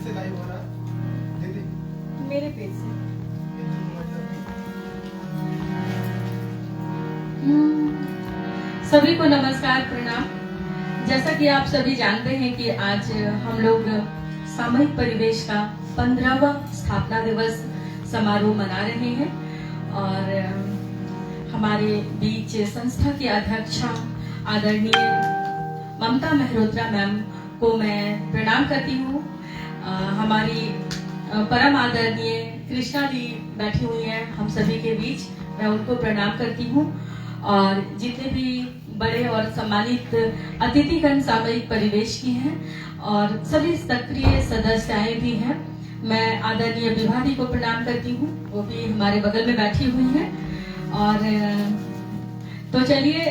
से लाइव हो रहा है दीदी? मेरे पेज से। सभी को नमस्कार, प्रणाम। जैसा कि आप सभी जानते हैं कि आज हम लोग सामूहिक परिवेश का 15वां स्थापना दिवस समारोह मना रहे हैं और हमारे बीच संस्था की अध्यक्षा आदरणीय ममता मेहरोत्रा मैम को मैं प्रणाम करती हूँ। हमारी परम आदरणीय कृष्णा जी बैठी हुई हैं हम सभी के बीच, मैं उनको प्रणाम करती हूँ। और जितने भी बड़े और सम्मानित अतिथिगण सामूहिक परिवेश की हैं और सभी सक्रिय सदस्याएं भी हैं, मैं आदरणीय विभा जी को प्रणाम करती हूँ, वो भी हमारे बगल में बैठी हुई हैं। और तो चलिए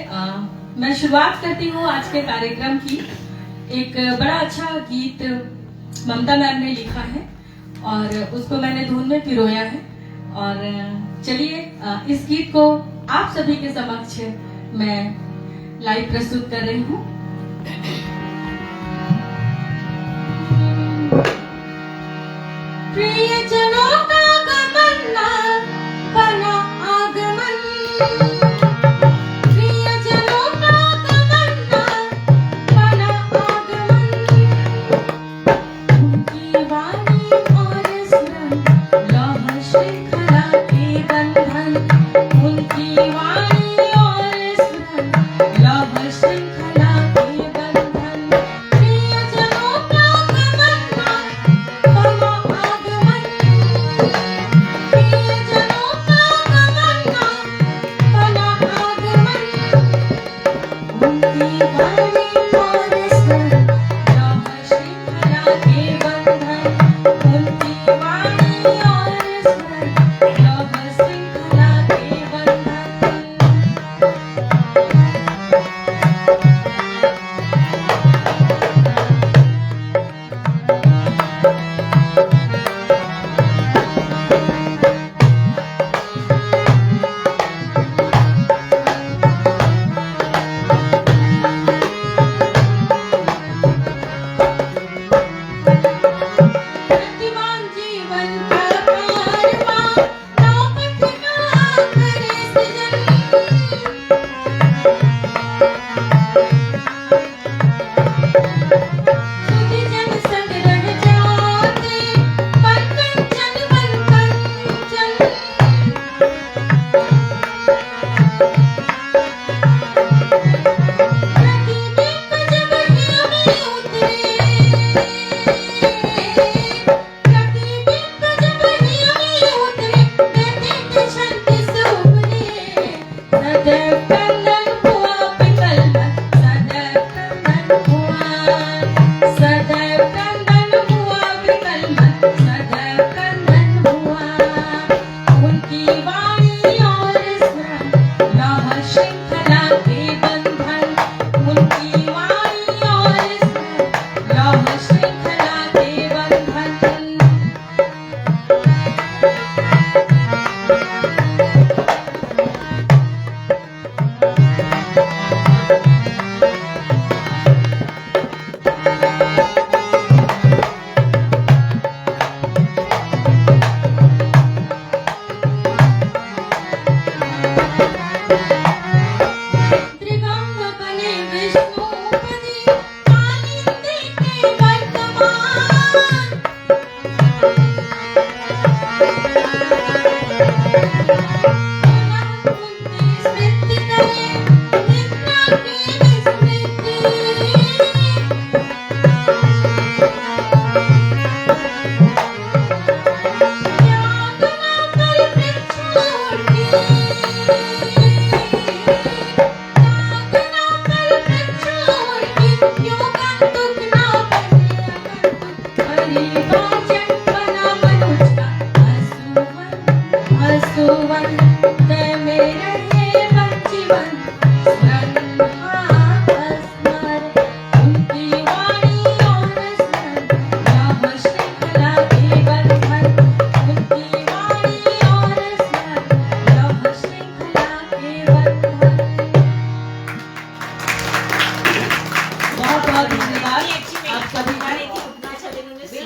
मैं शुरुआत करती हूँ आज के कार्यक्रम की। एक बड़ा अच्छा गीत ममता मैम ने लिखा है और उसको मैंने धुन में पिरोया है और चलिए इस गीत को आप सभी के समक्ष मैं लाइव प्रस्तुत कर रही हूँ। प्रियजनों का गमन बना आगमन, प्रियजनों का गमन बना आगमन, उनकी वाणी और स्मरण लौह श्रृंखला के बंधन, उनकी वाणी और स्मरण लौह श्रृंखला के बंधन, प्रियजनों का गमन बना आगमन।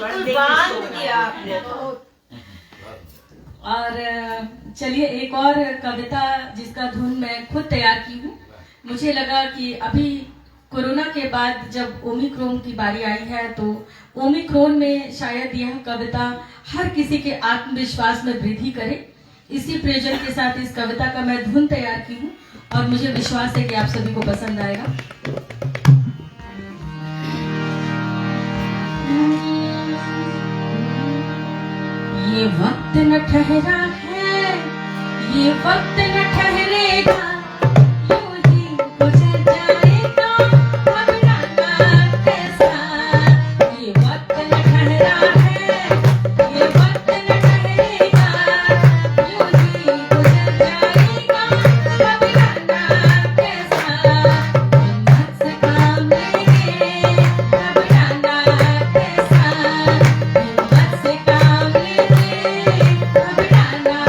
बिल्कुल बांध दिया आपने तो। और चलिए एक और कविता जिसका धुन मैं खुद तैयार की हूँ। मुझे लगा कि अभी कोरोना के बाद जब ओमिक्रॉन की बारी आई है तो ओमिक्रॉन में शायद यह कविता हर किसी के आत्मविश्वास में वृद्धि करे। इसी प्रयोजन के साथ इस कविता का मैं धुन तैयार की हूँ और मुझे विश्वास है कि आप सभी को पसंद आएगा। ये वक्त न ठहरा है, ये वक्त न ठहरेगा, यूं ही गुजर जाएगा, घबराना कैसा। ये वक्त न ठहरा है, ये वक्त न ठहरेगा, यूं ही गुजर जाएगा, घबराना कैसा। हिम्मत से काम लेंगे, घबराना कैसा। हिम्मत से काम लेंगे, घबराना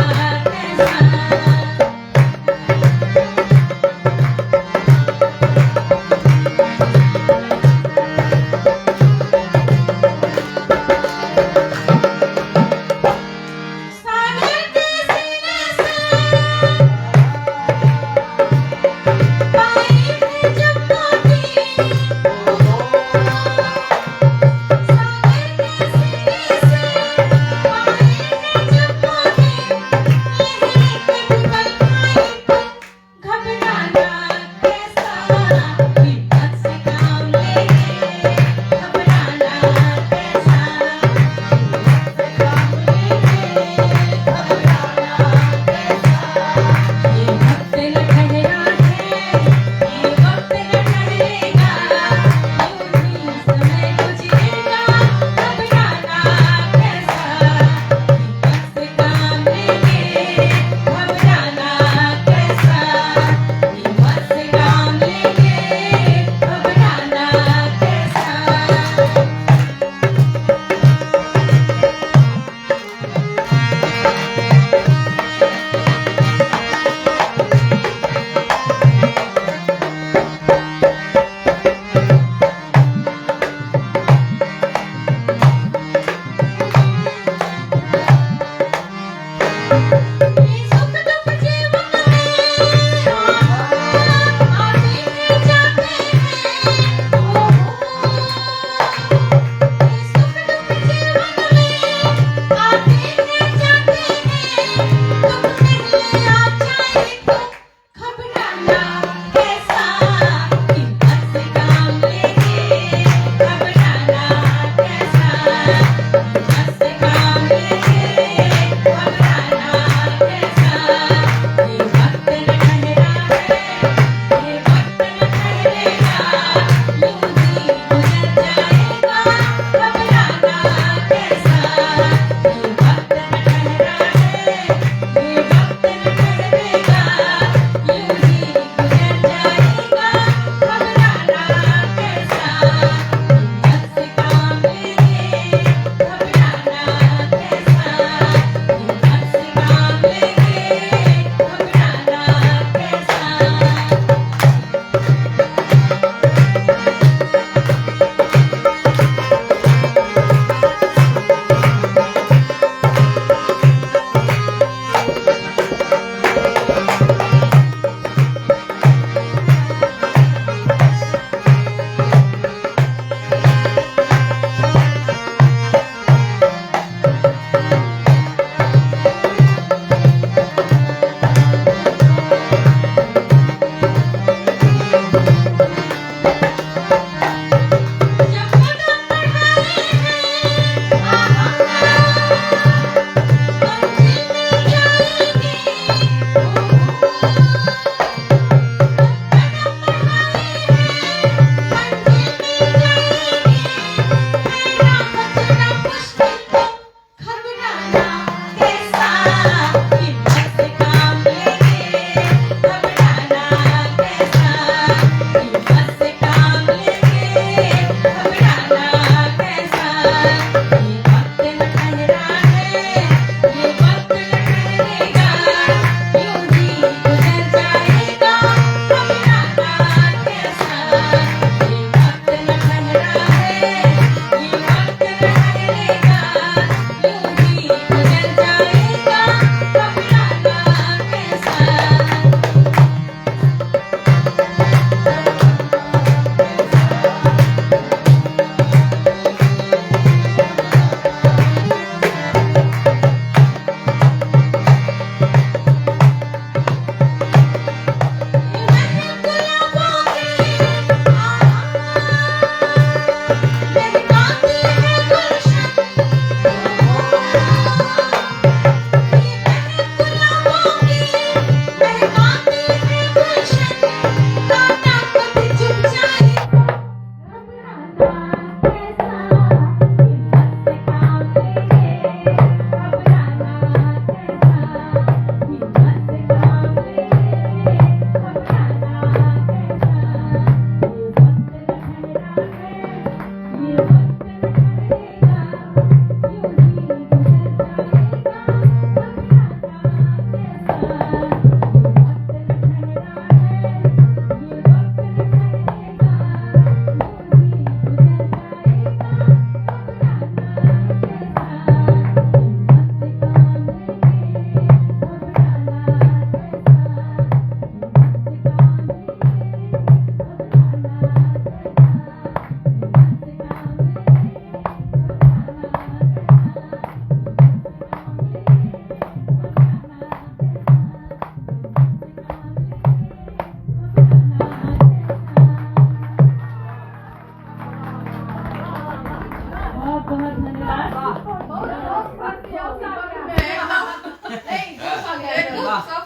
बहुत धन्यवाद।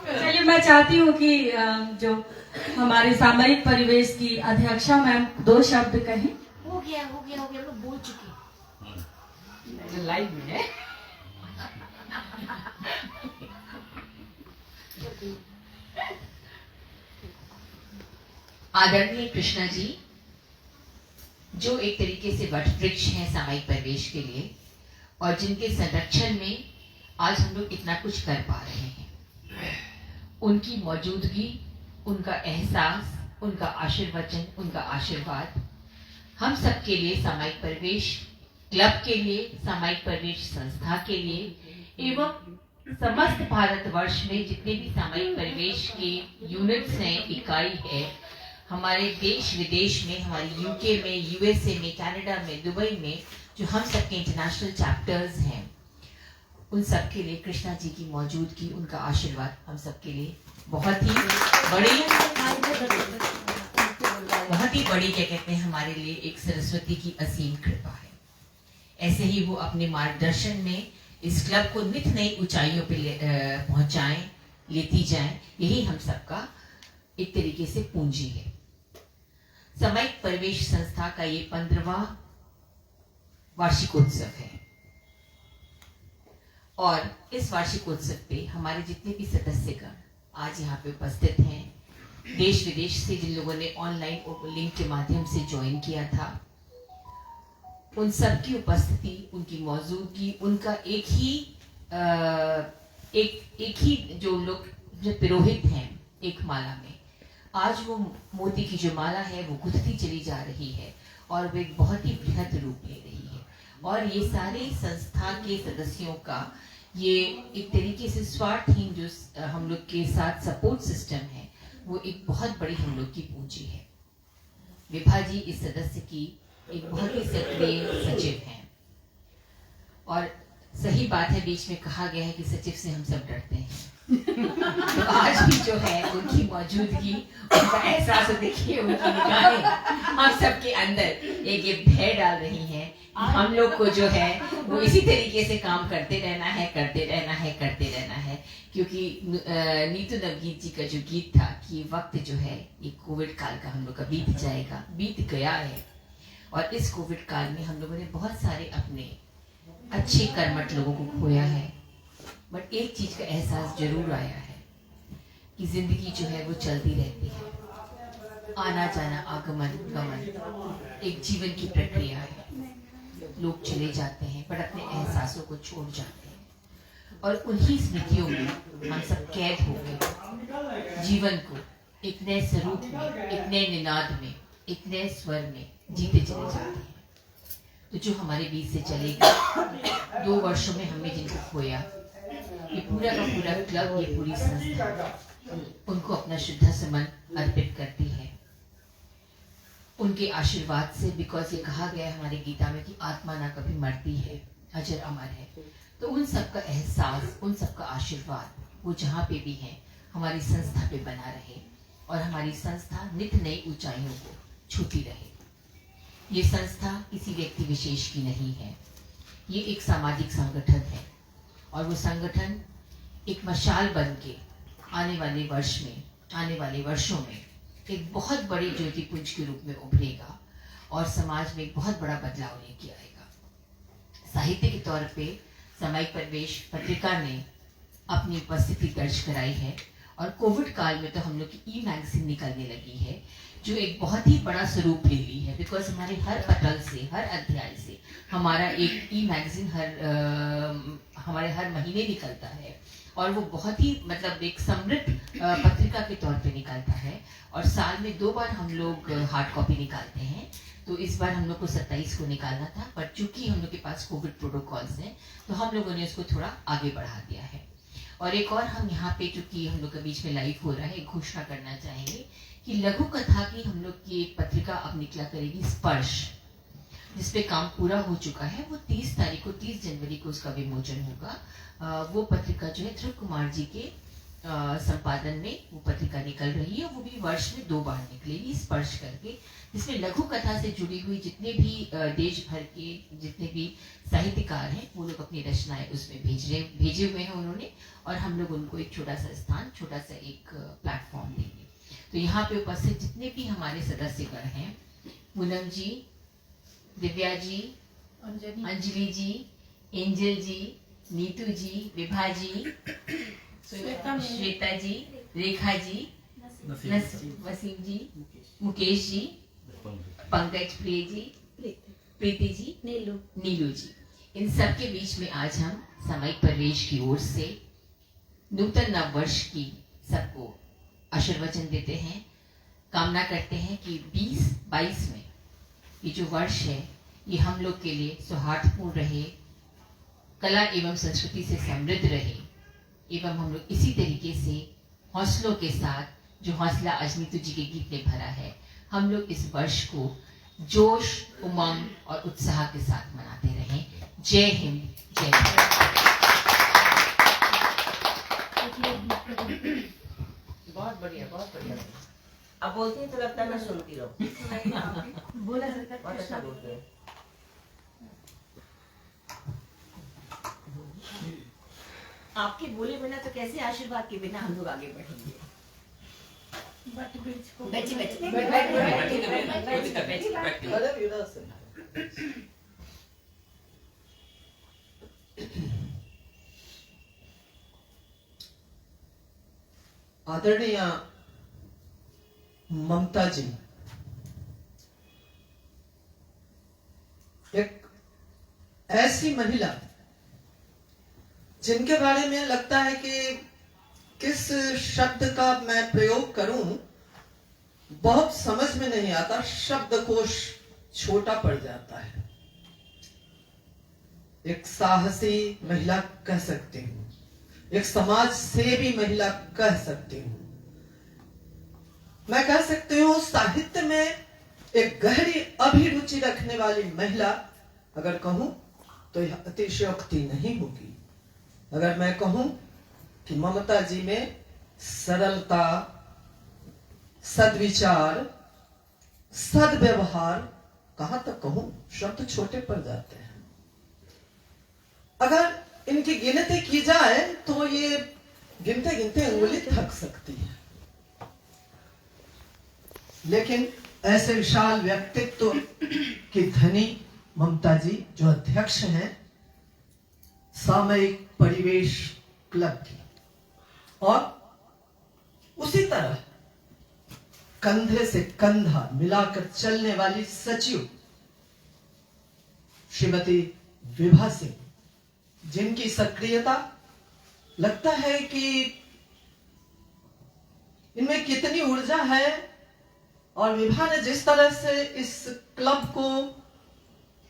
चलिए, मैं चाहती हूँ कि जो हमारे सामयिक परिवेश की अध्यक्षा मैम 2 शब्द कहें। हो गया मैं बोल चुकी। लाइव में है। आदरणीय कृष्णा जी, जो एक तरीके से वट वृक्ष हैं सामायिक परिवेश के लिए और जिनके संरक्षण में आज हम लोग इतना कुछ कर पा रहे हैं, उनकी मौजूदगी, उनका एहसास, उनका आशीर्वचन, उनका आशीर्वाद हम सब के लिए, सामायिक परिवेश क्लब के लिए, सामायिक परिवेश संस्था के लिए एवं समस्त भारतवर्ष में जितने भी सामायिक परिवेश के यूनिट्स हैं, इकाई है, हमारे देश विदेश में, हमारे यूके में, यूएसए में, कनाडा में, दुबई में, जो हम सबके इंटरनेशनल चैप्टर्स हैं, उन सब के लिए कृष्णा जी की मौजूदगी, उनका आशीर्वाद हम सब के लिए बहुत ही बड़ी क्या कहते हैं, हमारे लिए एक सरस्वती की असीम कृपा है। ऐसे ही वो अपने मार्गदर्शन में इस क्लब को नित नई ऊंचाइयों पे पहुंचाएं, लेती जाएं, यही हम सबका एक तरीके से पूंजी है। सामायिक परिवेश संस्था का ये 15वां वार्षिकोत्सव है और इस वार्षिकोत्सव पे हमारे जितने भी सदस्यगण आज यहाँ पे उपस्थित हैं, देश विदेश से जिन लोगों ने ऑनलाइन लिंक के माध्यम से ज्वाइन किया था, उन सब की उपस्थिति, उनकी मौजूदगी, उनका एक ही जो लोग जो पुरोहित हैं एक माला में, आज वो मोती की जो माला है वो गुथती चली जा रही है और वो एक बहुत ही बृहद रूप ले रही है। और ये सारे संस्था के सदस्यों का ये एक तरीके से स्वार्थहीन जो हम लोग के साथ सपोर्ट सिस्टम है, वो एक बहुत बड़ी हम लोग की पूंजी है। विभा जी इस सदस्य की एक बहुत ही सक्रिय सचिव हैं और सही बात है, बीच में कहा गया है कि सचिव से हम सब डरते हैं। तो आज भी जो है उनकी मौजूदगी, उनका एहसास, देखिए उनकी निगाहें हम सबके अंदर एक ये भय डाल रही हैं। हम लोग को जो है वो इसी तरीके से काम करते रहना है, क्योंकि नीतू नवगीत जी का जो गीत था कि वक्त जो है ये कोविड काल का हम लोग का बीत जाएगा, बीत गया है। और इस कोविड काल में हम लोगों ने बहुत सारे अपने अच्छे कर्मठ लोगों को खोया है, बट एक चीज का एहसास जरूर आया है कि जिंदगी जो है वो चलती रहती है, आना जाना, आगमन गमन एक जीवन की प्रक्रिया है। लोग चले जाते हैं पर अपने एहसासों को छोड़ जाते हैं और उन्हीं स्मृतियों में हम सब कैद हो गए, जीवन को एक नए स्वरूप में, एक नए निनाद में, एक नए स्वर में जीते चले जाते हैं। तो जो हमारे बीच से चले गए, 2 वर्षों में हमने जिनको खोया, ये पूरा का पूरा क्लब, ये पूरी संस्था उनको अपना शुद्ध समन अर्पित करती है, उनके आशीर्वाद से। बिकॉज ये कहा गया है हमारे गीता में कि आत्मा ना कभी मरती है, अजर अमर है। तो उन सबका एहसास, उन सबका आशीर्वाद वो जहाँ पे भी हैं हमारी संस्था पे बना रहे और हमारी संस्था नित नई ऊंचाइयों को छूती रहे। ये संस्था किसी व्यक्ति विशेष की नहीं है, ये एक सामाजिक संगठन है और वो संगठन एक मशाल बन के आने वाले वर्षों में एक बहुत बड़े ज्योतिपुंज के रूप में उभरेगा और समाज में एक बहुत बड़ा बदलाव लेके आएगा। साहित्य के तौर पे सामायिक परिवेश पत्रिका ने अपनी उपस्थिति दर्ज कराई है और कोविड काल में तो हम लोग की मैगजीन निकलने लगी है जो एक बहुत ही बड़ा स्वरूप ले ली है। बिकॉज हमारे हर पटल से, हर अध्याय से हमारा एक मैगजीन हमारे हर महीने निकलता है और वो बहुत ही मतलब एक समृद्ध पत्रिका के तौर पे निकलता है और साल में 2 बार हम लोग हार्ड कॉपी निकालते हैं। तो इस बार हम लोग को 27 को निकालना था, पर चूंकि हम लोग के पास कोविड प्रोटोकॉल्स हैं तो हम लोगों ने उसको थोड़ा आगे बढ़ा दिया है। और एक और हम यहाँ पे, चूंकि हम लोग के बीच में लाइव हो रहा है, घोषणा करना चाहेंगे कि लघु कथा की हम लोग की एक पत्रिका अब निकला करेगी, स्पर्श, जिसपे काम पूरा हो चुका है। वो 30 जनवरी को उसका विमोचन होगा। वो पत्रिका जो है ध्रुव कुमार जी के संपादन में वो पत्रिका निकल रही है, वो भी वर्ष में 2 बार निकलेगी स्पर्श करके, जिसमें लघु कथा से जुड़ी हुई जितने भी देश भर के जितने भी साहित्यकार हैं वो लोग अपनी रचनाएं उसमें भेजे हुए हैं उन्होंने, और हम लोग उनको एक छोटा सा स्थान, छोटा सा एक प्लेटफॉर्म देंगे। तो यहाँ पे उपस्थित जितने भी हमारे सदस्यगण हैं, पूनम जी, दिव्या जी, अंजलि जी, एंजल जी, नीतू जी, विभा जी, श्वेता जी, रेखा जी, वसीम जी, मुकेश जी, पंकज, प्रिय जी, प्रीति जी, नीलू जी, इन सब के बीच में आज हम सामयिक परिवेश की ओर से नूतन नव वर्ष की सबको आशीर्वचन देते हैं। कामना करते हैं कि 2022 में ये जो वर्ष है ये हम लोग के लिए सौहार्दपूर्ण रहे, कला एवं संस्कृति से समृद्ध रहे, एवं हम लोग इसी तरीके से हौसलों के साथ, जो हौसला आज नीतू जी के गीत ने भरा है, हम लोग इस वर्ष को जोश, उमंग और उत्साह के साथ मनाते रहें। जय हिंद, जय भारत। बहुत बढ़िया, बहुत बढ़िया। अब बोलती है तो लगता है मैं सुनती रहूं। बोला बहुत अच्छा बोलते हैं। आपके बोले बिना तो कैसे, आशीर्वाद के बिना हम लोग आगे बढ़ेंगे। आदरणीय ममता जी एक ऐसी महिला जिनके बारे में लगता है कि किस शब्द का मैं प्रयोग करूं, बहुत समझ में नहीं आता, शब्दकोश छोटा पड़ जाता है। एक साहसी महिला कह सकती हूं, एक समाज सेवी महिला कह सकती हूं, मैं कह सकती हूं साहित्य में एक गहरी अभिरुचि रखने वाली महिला अगर कहूं तो यह अतिशयोक्ति नहीं होगी। अगर मैं कहूं कि ममता जी में सरलता, सद्विचार, सद्व्यवहार, कहां तक कहूं, शब्द छोटे पड़ जाते हैं। अगर इनकी गिनती की जाए तो ये गिनते गिनते अंगुली थक सकती है, लेकिन ऐसे विशाल व्यक्तित्व की धनी ममता जी जो अध्यक्ष हैं सामयिक परिवेश क्लब की, और उसी तरह कंधे से कंधा मिलाकर चलने वाली सचिव श्रीमती विभा सिंह, जिनकी सक्रियता लगता है कि इनमें कितनी ऊर्जा है, और विभा ने जिस तरह से इस क्लब को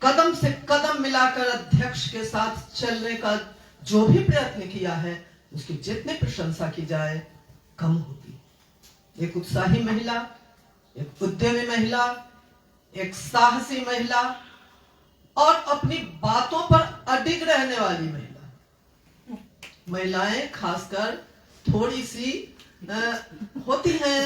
कदम से कदम मिलाकर अध्यक्ष के साथ चलने का जो भी प्रयत्न किया है, उसकी जितनी प्रशंसा की जाए कम होगी। एक उत्साही महिला, एक उद्यमी महिला, एक साहसी महिला और अपनी बातों पर अडिग रहने वाली महिला। महिलाएं खासकर थोड़ी सी होती हैं,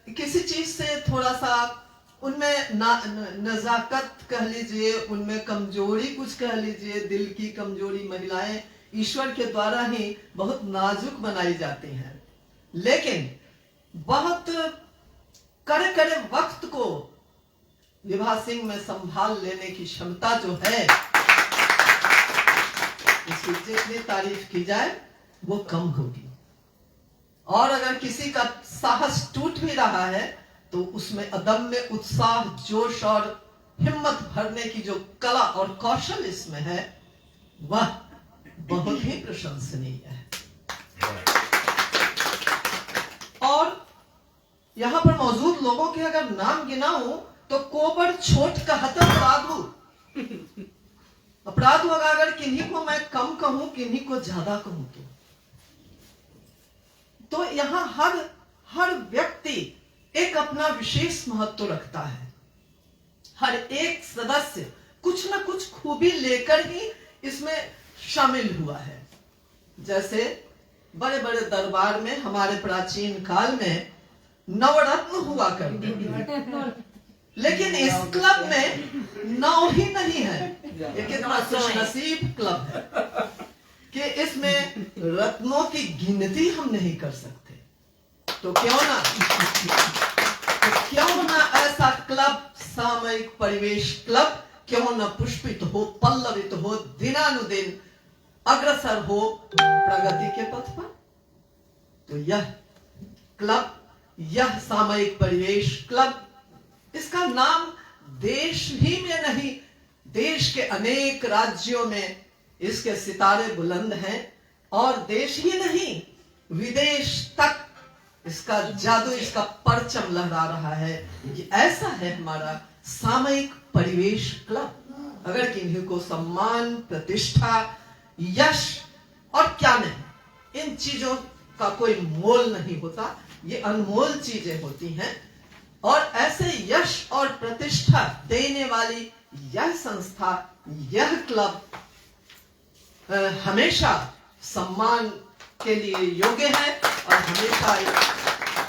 किसी चीज से थोड़ा सा उनमें नजाकत कह लीजिए, उनमें कमजोरी कुछ कह लीजिए, दिल की कमजोरी महिलाएं ईश्वर के द्वारा ही बहुत नाजुक बनाई जाती हैं, लेकिन बहुत कड़े कड़े वक्त को विभा सिंह में संभाल लेने की क्षमता जो है, इसकी जितनी तारीफ की जाए वो कम होगी। और अगर किसी का साहस टूट भी रहा है तो उसमें अदम्य उत्साह, जोश और हिम्मत भरने की जो कला और कौशल इसमें है, वह बहुत ही प्रशंसनीय है। और यहां पर मौजूद लोगों के अगर नाम गिनाऊं तो कोबर छोट कहता अपराध होगा अगर किन्हीं को मैं कम कहूं, किन्हीं को ज्यादा कहूं तो यहां हर व्यक्ति एक अपना विशेष महत्व रखता है। हर एक सदस्य कुछ न कुछ खूबी लेकर ही इसमें शामिल हुआ है। जैसे बड़े बड़े दरबार में हमारे प्राचीन काल में नवरत्न हुआ करते थे, लेकिन इस क्लब में 9 ही नहीं है। ये कितना खुशनसीब क्लब है कि इसमें रत्नों की गिनती हम नहीं कर सकते। तो क्यों ना ऐसा क्लब, सामयिक परिवेश क्लब क्यों न पुष्पित हो, पल्लवित हो, दिनानुदिन अग्रसर हो प्रगति के पथ पर। तो यह क्लब, यह सामयिक परिवेश क्लब, इसका नाम देश ही में नहीं, देश के अनेक राज्यों में इसके सितारे बुलंद हैं, और देश ही नहीं विदेश तक इसका जादू, इसका परचम लहरा रहा है। ये ऐसा है हमारा सामयिक परिवेश क्लब। अगर किन्हीं को सम्मान, प्रतिष्ठा, यश और क्या नहीं, इन चीजों का कोई मोल नहीं होता, ये अनमोल चीजें होती हैं। और ऐसे यश और प्रतिष्ठा देने वाली यह संस्था, यह क्लब हमेशा सम्मान के लिए योग्य है, और हमेशा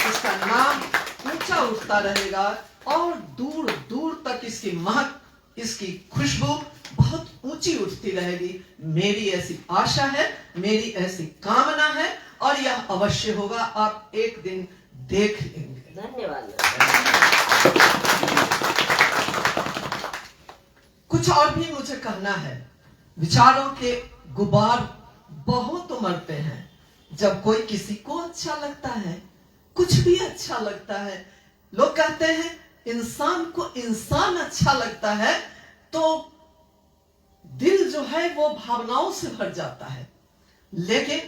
इसका नाम ऊंचा उठता रहेगा, और दूर दूर तक इसकी महक, इसकी खुशबू बहुत ऊंची उठती रहेगी। मेरी ऐसी आशा है, मेरी ऐसी कामना है, और यह अवश्य होगा। आप एक दिन देख लेंगे। धन्यवाद। कुछ और भी मुझे कहना है। विचारों के गुबार बहुत उमड़ते हैं। जब कोई किसी को अच्छा लगता है, कुछ भी अच्छा लगता है, लोग कहते हैं इंसान को इंसान अच्छा लगता है तो दिल जो है वो भावनाओं से भर जाता है। लेकिन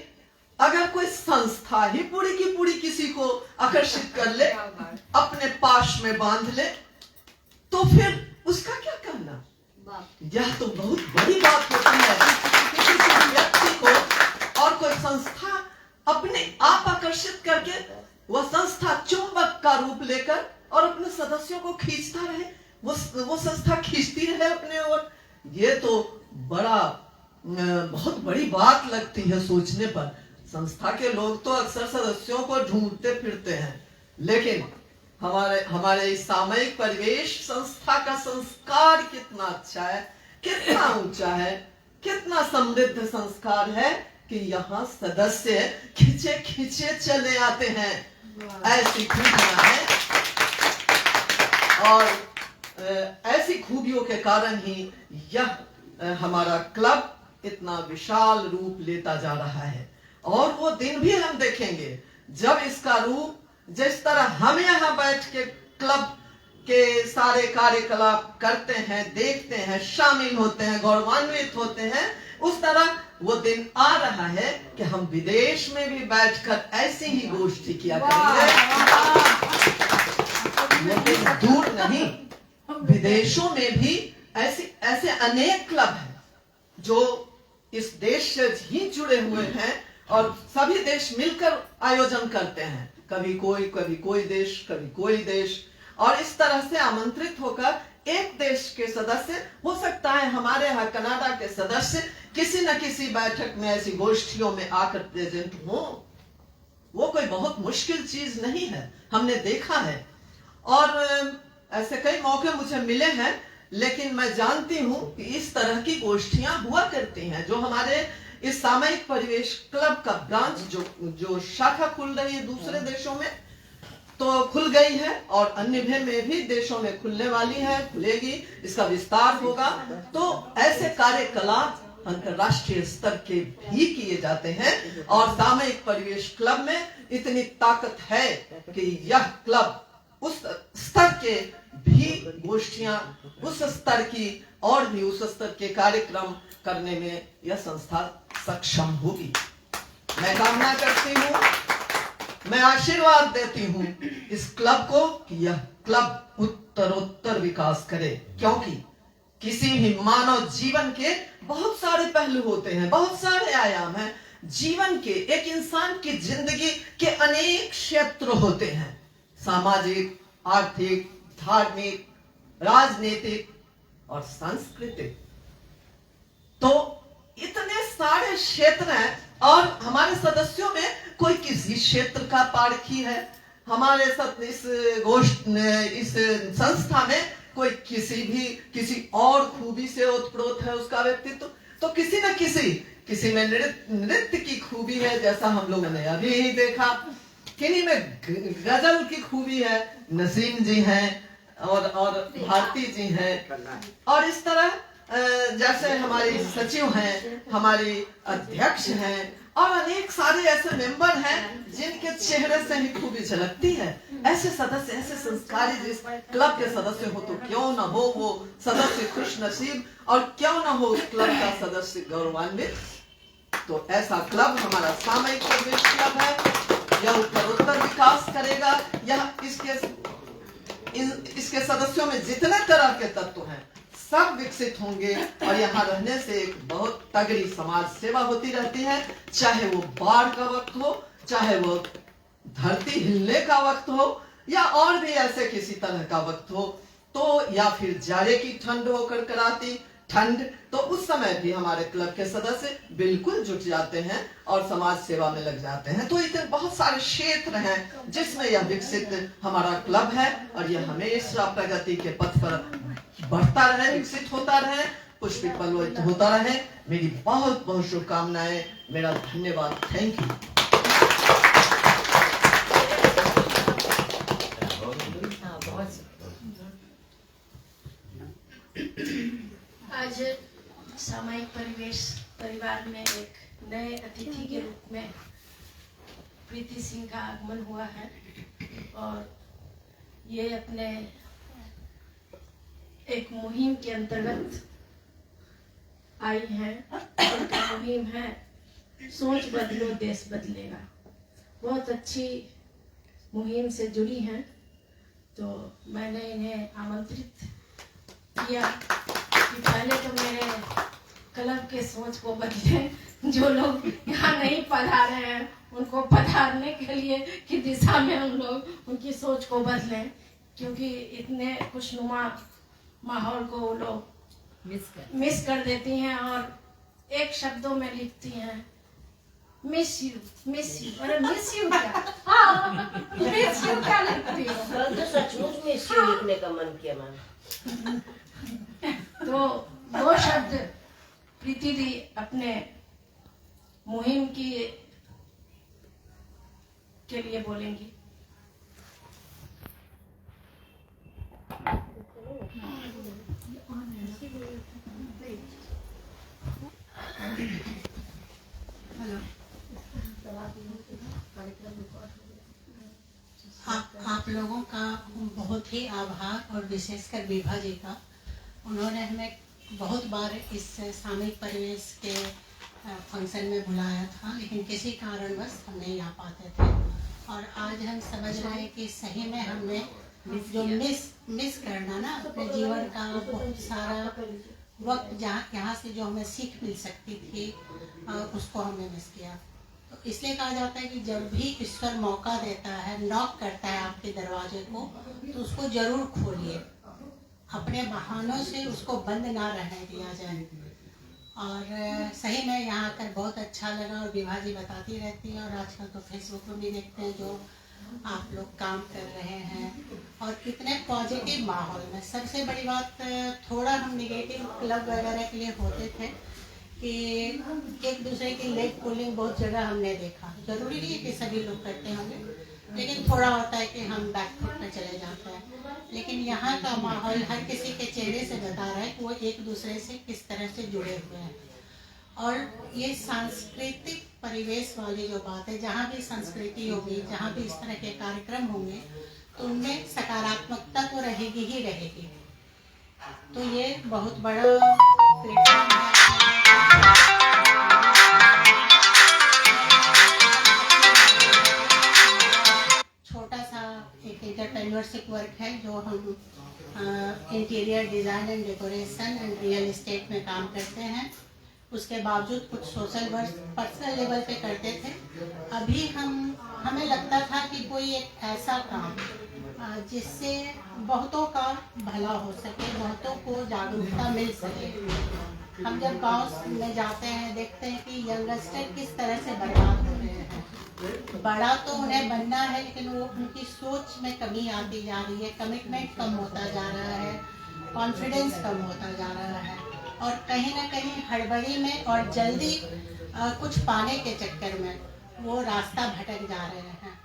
अगर कोई संस्था ही पूरी की पूरी किसी को आकर्षित कर ले, अपने पाश में बांध ले, तो फिर उसका क्या कहना। यह तो बहुत बड़ी बात होती है कि किसी व्यक्ति को और कोई संस्था अपने आप आकर्षित करके, वह संस्था चुंबक का रूप लेकर और अपने सदस्यों को खींचता रहे, वो संस्था खींचती रहे अपने ओर। ये तो बहुत बड़ी बात लगती है सोचने पर। संस्था के लोग तो अक्सर सदस्यों को ढूंढते फिरते हैं, लेकिन हमारे इस सामयिक परिवेश संस्था का संस्कार कितना अच्छा है, कितना ऊंचा है, कितना समृद्ध संस्कार है कि यहाँ सदस्य खींचे खींचे चले आते हैं। ऐसी खूबियां हैं, और ऐसी खूबियों के कारण ही यह हमारा क्लब इतना विशाल रूप लेता जा रहा है। और वो दिन भी हम देखेंगे जब इसका रूप, जिस तरह हम यहाँ बैठ के क्लब के सारे कार्यकलाप करते हैं, देखते हैं, शामिल होते हैं, गौरवान्वित होते हैं, उस तरह वो दिन आ रहा है कि हम विदेश में भी बैठकर ऐसी ही गोष्ठी किया करेंगे। लेकिन दूर नहीं, विदेशों में भी ऐसे अनेक क्लब हैं जो इस देश से ही जुड़े हुए हैं, और सभी देश मिलकर आयोजन करते हैं। कभी कोई देश, कभी कोई देश, और इस तरह से आमंत्रित होकर एक देश के सदस्य, हो सकता है हमारे यहाँ कनाडा के सदस्य, किसी न किसी बैठक में, ऐसी गोष्ठियों में आकर प्रेजेंट हो। वो कोई बहुत मुश्किल चीज नहीं है, हमने देखा है, और ऐसे कई मौके मुझे मिले हैं। लेकिन मैं जानती हूँ कि इस तरह की गोष्ठियां हुआ करती हैं, जो हमारे इस सामयिक परिवेश क्लब का ब्रांच, जो शाखा खुल रही है दूसरे देशों में, तो खुल गई है, और अन्य में भी देशों में खुलने वाली है, खुलेगी, इसका विस्तार होगा। तो ऐसे कार्यकलाप अंतरराष्ट्रीय स्तर के भी किए जाते हैं, और सामयिक परिवेश क्लब में इतनी ताकत है कि यह क्लब उस स्तर के भी गोष्ठियां, उस स्तर की और भी उस स्तर के कार्यक्रम करने में यह संस्था सक्षम होगी। मैं कामना करती हूँ, मैं आशीर्वाद देती हूँ इस क्लब को कि यह क्लब उत्तरोत्तर विकास करे, क्योंकि किसी भी मानव जीवन के बहुत सारे पहलू होते हैं, बहुत सारे आयाम हैं। जीवन के, एक इंसान की जिंदगी के अनेक क्षेत्र होते हैं, सामाजिक, आर्थिक, धार्मिक, राजनीतिक और सांस्कृतिक। तो इतने सारे क्षेत्र हैं, और हमारे सदस्यों में किसी क्षेत्र का पारखी है। हमारे साथ इस गोष्ठ इस संस्था में कोई किसी और खूबी से ओतप्रोत है उसका व्यक्तित्व, तो किसी न किसी में नृत्य की खूबी है, जैसा हम लोगों ने अभी ही देखा। किन्हीं में गजल की खूबी है, नसीम जी हैं और भारती जी हैं। और इस तरह जैसे हमारी सचिव हैं, हमारी अध्यक्ष हैं और अनेक सारे ऐसे मेंबर हैं जिनके चेहरे से ही खूबी झलकती है। ऐसे सदस्य, ऐसे संस्कारी जिस क्लब के सदस्य हो तो क्यों न हो वो सदस्य खुश नसीब, और क्यों न हो उस क्लब का सदस्य गौरवान्वित। तो ऐसा क्लब हमारा सामयिक परिवेश क्लब है। यह उत्तरोत्तर विकास करेगा। यह इसके सदस्यों में जितने तरह के तत्व हैं सब विकसित होंगे और यहाँ रहने से एक बहुत तगड़ी समाज सेवा होती रहती है। चाहे वो बाढ़ का वक्त हो, चाहे वो धरती हिलने का वक्त हो, या और भी ऐसे किसी तरह का वक्त हो, तो या फिर जाड़े की ठंड हो, कड़कड़ाती ठंड, तो उस समय भी हमारे क्लब के सदस्य बिल्कुल जुट जाते हैं और समाज सेवा में लग जाते हैं। तो इतने बहुत सारे क्षेत्र हैं जिसमें यह विकसित हमारा क्लब है और यह हमेशा प्रगति के पथ पर बढ़ता रहे, विकसित होता रहे, पुष्पित पल्लवित होता रहे। मेरी बहुत बहुत शुभकामनाएं, मेरा धन्यवाद। Thank you. आज सामायिक परिवेश परिवार में एक नए अतिथि के रूप में प्रीति सिंह का आगमन हुआ है और ये अपने एक मुहिम के अंतर्गत आई है। उनका मुहिम है सोच बदलो देश बदलेगा। बहुत अच्छी मुहिम से जुड़ी हैं, तो मैंने इन्हें आमंत्रित किया कि पहले तो मेरे क्लब के सोच को बदले, जो लोग यहाँ नहीं पधारे हैं उनको पधारने के लिए की दिशा में हम लोग उनकी सोच को बदलें, क्योंकि इतने खुशनुमा माहौल को वो लोग मिस कर देती हैं और एक शब्दों में लिखती हैं मिस यू। अरे मिस यू क्या? मिस यू क्या लिखती हो? कल तो सचमुच में इसको लिखने का मन किया मैंने। तो दो शब्द प्रीति दी अपने मुहिम के लिए बोलेंगी। आप लोगों का बहुत ही आभार और विशेषकर विभा जी का। उन्होंने हमें बहुत बार इस सामयिक परिवेश के फंक्शन में बुलाया था, लेकिन किसी कारणवश हम नहीं आ पाते थे। और आज हम समझ रहे हैं कि सही में हमने जो मिस करना ना अपने जीवन का बहुत सारा वक्त, जहाँ यहाँ से जो हमें सीख मिल सकती थी उसको हमने मिस किया। तो इसलिए कहा जाता है कि जब भी ईश्वर मौका देता है, नॉक करता है आपके दरवाजे को, तो उसको जरूर खोलिए। अपने बहानों से उसको बंद ना रहने दिया जाए। और सही में यहाँ आकर बहुत अच्छा लगा। और विभा जी बताती रहती है और आजकल तो फेसबुक पर भी देखते हैं जो आप लोग काम कर रहे हैं और कितने पॉजिटिव माहौल में। सबसे बड़ी बात, थोड़ा हम निगेटिव क्लब वगैरह के लिए होते थे कि एक दूसरे की लेग पुलिंग बहुत जगह हमने देखा। जरूरी नहीं है कि सभी लोग करते होंगे, लेकिन थोड़ा होता है कि हम बैकफुट में चले जाते हैं। लेकिन यहाँ का माहौल हर किसी के चेहरे से बता रहा है कि वो एक दूसरे से किस तरह से जुड़े हुए हैं। और ये सांस्कृतिक परिवेश वाली जो बात है, जहाँ भी संस्कृति होगी, जहाँ भी इस तरह के कार्यक्रम होंगे, तो उनमें सकारात्मकता तो रहेगी ही रहेगी। तो ये बहुत बड़ा प्लेटफॉर्म है। छोटा सा एक एंटरप्रेन्योरशिप वर्क है जो हम interior design and decoration and real estate में काम करते हैं। उसके बावजूद कुछ सोशल वर्क पर्सनल लेवल पे करते थे। अभी हमें लगता था कि कोई एक ऐसा काम जिससे बहुतों का भला हो सके, बहुतों को जागरूकता मिल सके। हम जब गांव में जाते हैं देखते हैं कि यंगस्टर किस तरह से बर्बाद हो रहे हैं। बड़ा तो उन्हें बनना है, लेकिन वो उनकी सोच में कमी आती जा रही है, कमिटमेंट कम होता जा रहा है, कॉन्फिडेंस कम होता जा रहा है, और कहीं ना कहीं हड़बड़ी में और जल्दी कुछ पाने के चक्कर में वो रास्ता भटक जा रहे हैं।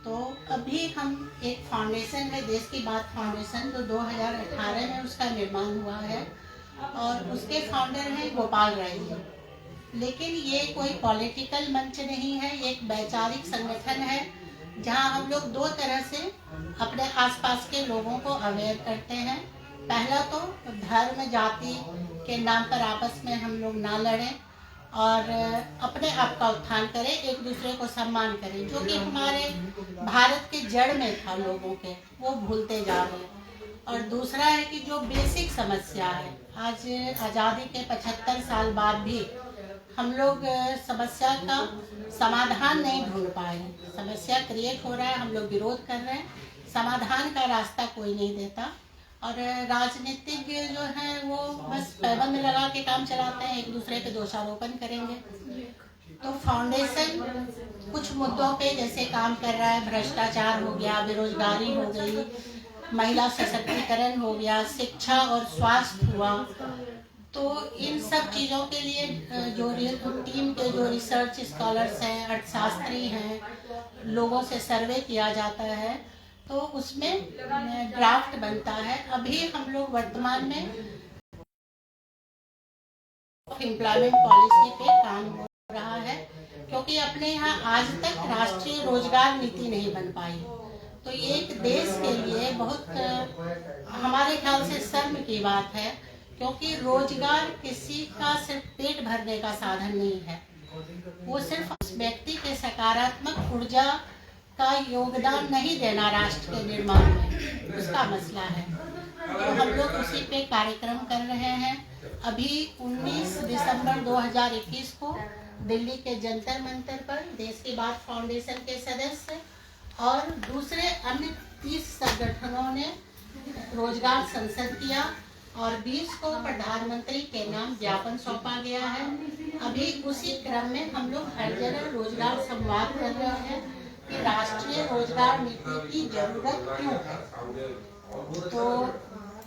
तो अभी हम एक फाउंडेशन है, देश की बात फाउंडेशन, जो 2018 में उसका निर्माण हुआ है, और उसके फाउंडर हैं गोपाल राय जी। लेकिन ये कोई पॉलिटिकल मंच नहीं है, ये एक वैचारिक संगठन है जहां हम लोग दो तरह से अपने आसपास के लोगों को अवेयर करते हैं। पहला तो धर्म जाति के नाम पर आपस में हम लोग ना लड़ें और अपने आप का उत्थान करें, एक दूसरे को सम्मान करें, जो कि हमारे भारत के जड़ में था लोगों के, वो भूलते जा रहे हैं। और दूसरा है कि जो बेसिक समस्या है, आज आज़ादी के 75 साल बाद भी हम लोग समस्या का समाधान नहीं ढूंढ पाए। समस्या क्रिएट हो रहा है, हम लोग विरोध कर रहे हैं, समाधान का रास्ता कोई नहीं देता। और राजनीतिज्ञ जो हैं वो बस पैबंद लगा के काम चलाते हैं, एक दूसरे पे दोषारोपण करेंगे। तो फाउंडेशन कुछ मुद्दों पे जैसे काम कर रहा है, भ्रष्टाचार हो गया, बेरोजगारी हो गई, महिला सशक्तिकरण हो गया, शिक्षा और स्वास्थ्य हुआ। तो इन सब चीज़ों के लिए जो टीम के जो रिसर्च स्कॉलर्स हैं, अर्थशास्त्री हैं, लोगों से सर्वे किया जाता है, तो उसमें ड्राफ्ट बनता है। अभी हम लोग वर्तमान में एम्प्लॉयमेंट पॉलिसी पे काम हो रहा है, क्योंकि अपने यहाँ आज तक राष्ट्रीय रोजगार नीति नहीं बन पाई। तो ये एक देश के लिए बहुत हमारे ख्याल से शर्म की बात है, क्योंकि रोजगार किसी का सिर्फ पेट भरने का साधन नहीं है, वो सिर्फ उस व्यक्ति के सकारात्मक ऊर्जा का योगदान नहीं देना राष्ट्र के निर्माण में, उसका मसला है। तो हम लोग उसी पे कार्यक्रम कर रहे हैं। अभी 19 दिसंबर 2021 को दिल्ली के जंतर मंतर पर देश की बात फाउंडेशन के सदस्य और दूसरे अन्य 30 संगठनों ने रोजगार संसद किया, और 20 को प्रधानमंत्री के नाम ज्ञापन सौंपा गया है। अभी उसी क्रम में हम लोग हर जगह रोजगार संवाद कर रहे हैं कि राष्ट्रीय रोजगार नीति की जरूरत क्यों है। तो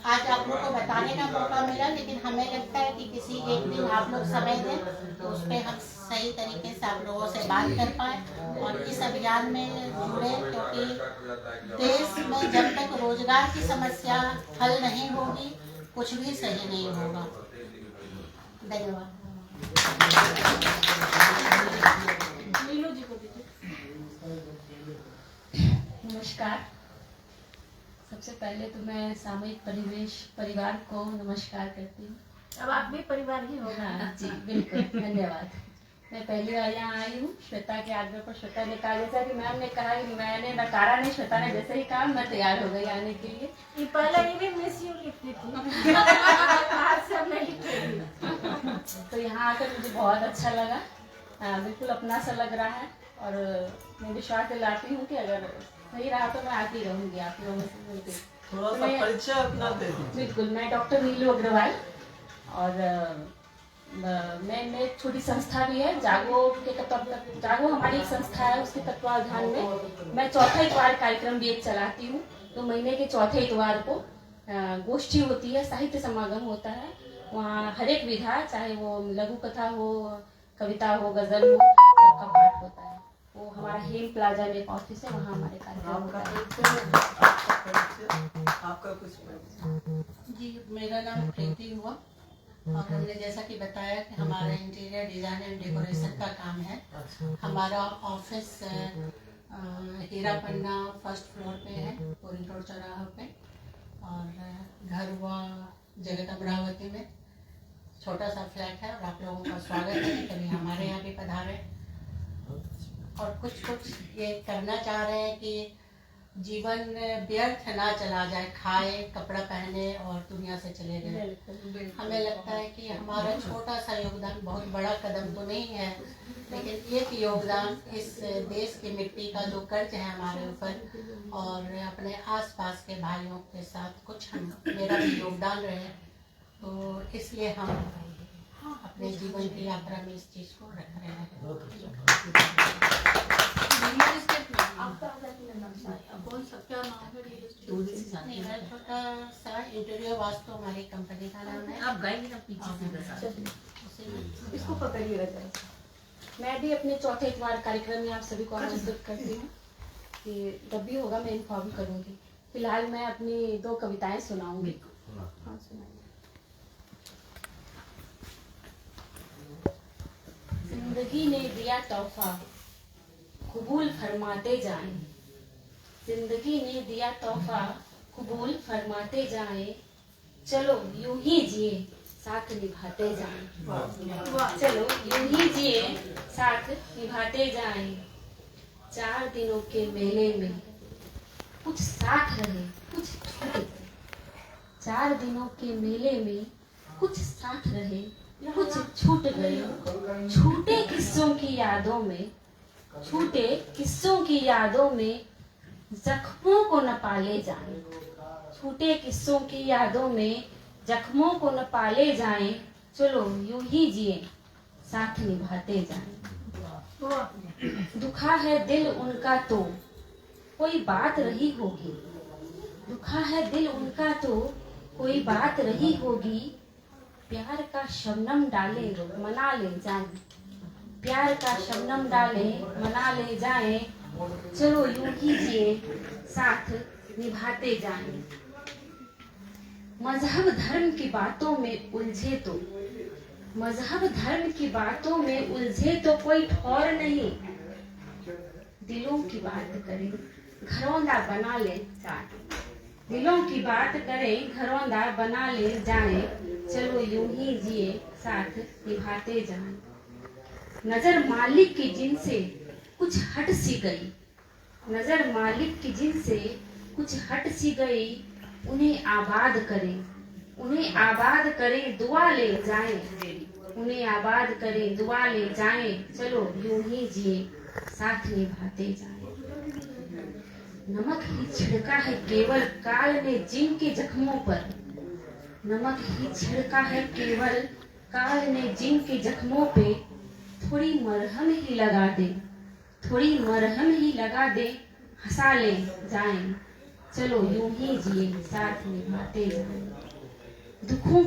आज आप लोग को बताने का मौका मिला, लेकिन हमें लगता है कि किसी एक दिन आप लोग समय दें तो उस पर हम सही तरीके से आप लोगों से बात कर पाए और इस अभियान में जुड़े, क्योंकि देश में जब तक रोजगार की समस्या हल नहीं होगी कुछ भी सही नहीं होगा। धन्यवाद। नमस्कार। सबसे पहले तो मैं सामूहिक परिवार को नमस्कार करती हूँ। अब आप भी परिवार ही हो। हाँ जी, बिल्कुल, धन्यवाद। मैं पहली बार यहाँ आई हूँ श्वेता के आग्रह पर। श्वेता ने कहा, जैसा कि मैम ने कहा, कि मैंने नकारा नहीं, श्वेता ने जैसे ही कहा मैं तैयार हो गई आने के लिए। ये पहले ही भी मिस यू लिखती थी, आज से अब नहीं लिखेगी। तो यहाँ आकर मुझे बहुत अच्छा लगा, बिल्कुल अपना सा लग रहा है, और मैं विश्वास दिलाती हूँ कि अगर सही रहा तो मैं आती रहूँगी आप लोगों से मिलकर। थोड़ा सा परिचय अपना दे दीजिए। बिल्कुल, मैं डॉक्टर नीलू अग्रवाल, और मैं छोटी संस्था भी है जागो के जागो हमारी एक संस्था है, उसके तत्वावधान में मैं चौथा इतवार कार्यक्रम भी एक चलाती हूँ। तो महीने के चौथे इतवार को गोष्ठी होती है, साहित्य समागम होता है। वहाँ हर एक विधा, चाहे वो लघु कथा हो, कविता हो, गजल हो, सबका पाठ होता है। वो हमारा हेम प्लाजा में एक ऑफिस है, वहाँ हमारे कार्यक्रम होता है। आपका कुछ जी, मेरा नाम प्रीति हुआ, और हमने जैसा कि बताया कि हमारा इंटीरियर डिजाइन एंड डेकोरेशन का काम है। हमारा ऑफिस हीरा पन्ना फर्स्ट फ्लोर पे है, पूरी रोड चौराहा पे, और घर हुआ जगत अमरावती में, छोटा सा फ्लैट है। और आप लोगों का स्वागत है, कभी हमारे यहाँ भी पधारे। और कुछ ये करना चाह रहे हैं कि जीवन व्यर्थ ना चला जाए, खाए, कपड़ा पहने और दुनिया से चले गए। हमें लगता है कि हमारा छोटा सा योगदान बहुत बड़ा कदम तो नहीं है, लेकिन एक योगदान इस देश की मिट्टी का जो कर्ज है हमारे ऊपर, और अपने आसपास के भाइयों के साथ कुछ मेरा भी योगदान रहे। तो इसलिए हम अपने अपने जीवन की यात्रा में इस चीज को रख रहे हैं। नहीं, मेरा छोटा सा इंटरव्यू आवाज तो हमारी कंपनी का नाम है। आप गाएंगे ना पीछे से बता। इसको पकड़िएगा जरा। मैं भी अपने चौथे इतवार कार्यक्रम में आप सभी को आमंत्रित करती हूँ कि जब भी होगा मैं इन्फॉर्म करूँगी। फिलहाल मैं अपनी 2 कविताएं सुनाऊंगी। हाँ, सुनाइए। जिंदगी ने दिया तोहफा, कबूल फरमाते जाएं। जिंदगी ने दिया तोहफा, कबूल फरमाते जाएं। चलो यूं ही जिए, साथ निभाते जाएं। चलो यूं ही जिए, साथ निभाते जाएं। 4 दिनों के मेले में कुछ साथ रहे, कुछ छूट गए। 4 दिनों के मेले में कुछ साथ रहे, कुछ छूट गए। छूटे किस्सों की यादों में, छूटे किस्सों की यादों में जख्मों को न पाले जाएं। छूटे किस्सों की यादों में जख्मों को न पाले जाएं। चलो यूं ही जिए, साथ निभाते जाएं। दुखा है दिल उनका तो कोई बात रही होगी। दुखा है दिल उनका तो कोई बात रही होगी। प्यार का शबनम डाले मना ले जाएं। प्यार का शबनम डाले मना ले जाएं। चलो यूं ही जिए, साथ निभाते जाएं। मजहब धर्म की बातों में उलझे तो, मजहब धर्म की बातों में उलझे तो कोई ठौर नहीं। दिलों की बात करें, घरौंदा बना ले जाएं। दिलों की बात करें, घरौंदा बना ले जाएं। चलो यूं ही जिए, साथ निभाते जाएं। नजर मालिक की जिनसे कुछ हट सी गई। नजर मालिक की जिनसे कुछ हट सी गई। उन्हें आबाद करें, उन्हें आबाद करें, दुआ ले जाएं। उन्हें आबाद करें, दुआ ले जाएं। चलो यूं ही जिए, साथ निभाते जाएं। नमक ही छिड़का है केवल काल ने जिनके जख्मों पर। नमक ही छिड़का है केवल काल ने जिनके जख्मों पे। थोड़ी मरहम ही लगा दे, थोड़ी मरहम ही लगा दे, हंसा ले जाएं। चलो यूं ही जिए, साथ निभाते जाएं। दुखों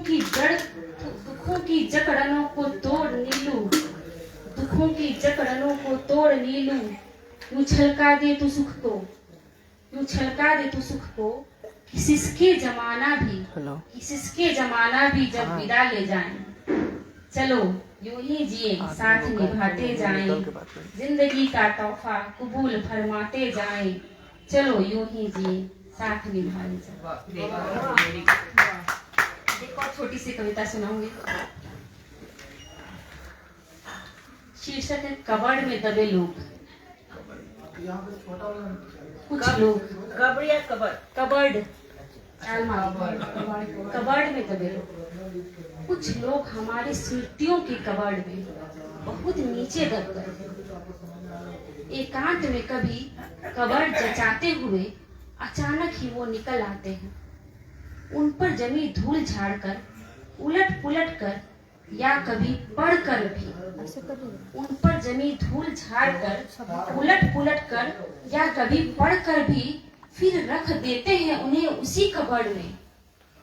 की जकड़नों को तोड़ नीलू। दुखों की जकड़नों को तोड़ नीलू। यूं छलका दे तू सुख को, यूं छलका दे तू सुख को। किसके जमाना भी जब विदा ले जाएं। चलो यूं ही जिए, साथ निभाते जाएं। जिंदगी का तोहफा कबूल फरमाते जाएं। चलो यूं ही जिए, साथ निभाते जाएं। एक और छोटी सी कविता सुनाऊंगी। शीर्षक है कबर्ड में दबे लोग। कुछ लोग कबड़ या कबर? कबर्ड, कबर्ड में दबे लोग। कुछ लोग हमारी स्मृतियों की कबर्ड में बहुत नीचे दब गए। एकांत में कभी कबर्ड जचाते हुए अचानक ही वो निकल आते हैं। उन पर जमी धूल झाड़कर, उलट पुलट कर, या कभी पढ़कर भी। उन पर जमी धूल झाड़कर, उलट पुलट कर, या कभी पढ़कर भी फिर रख देते हैं उन्हें उसी कबर्ड में।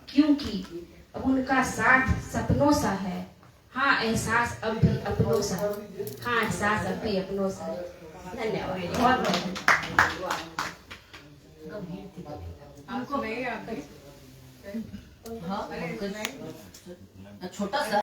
क्योंकि अब उनका साथ सपनों सा है। हाँ एहसास अब भी अपनों सा, हाँ एहसास अब भी अपनों सा। धन्यवाद। बहुत हमको नहीं आता। हाँ, छोटा सा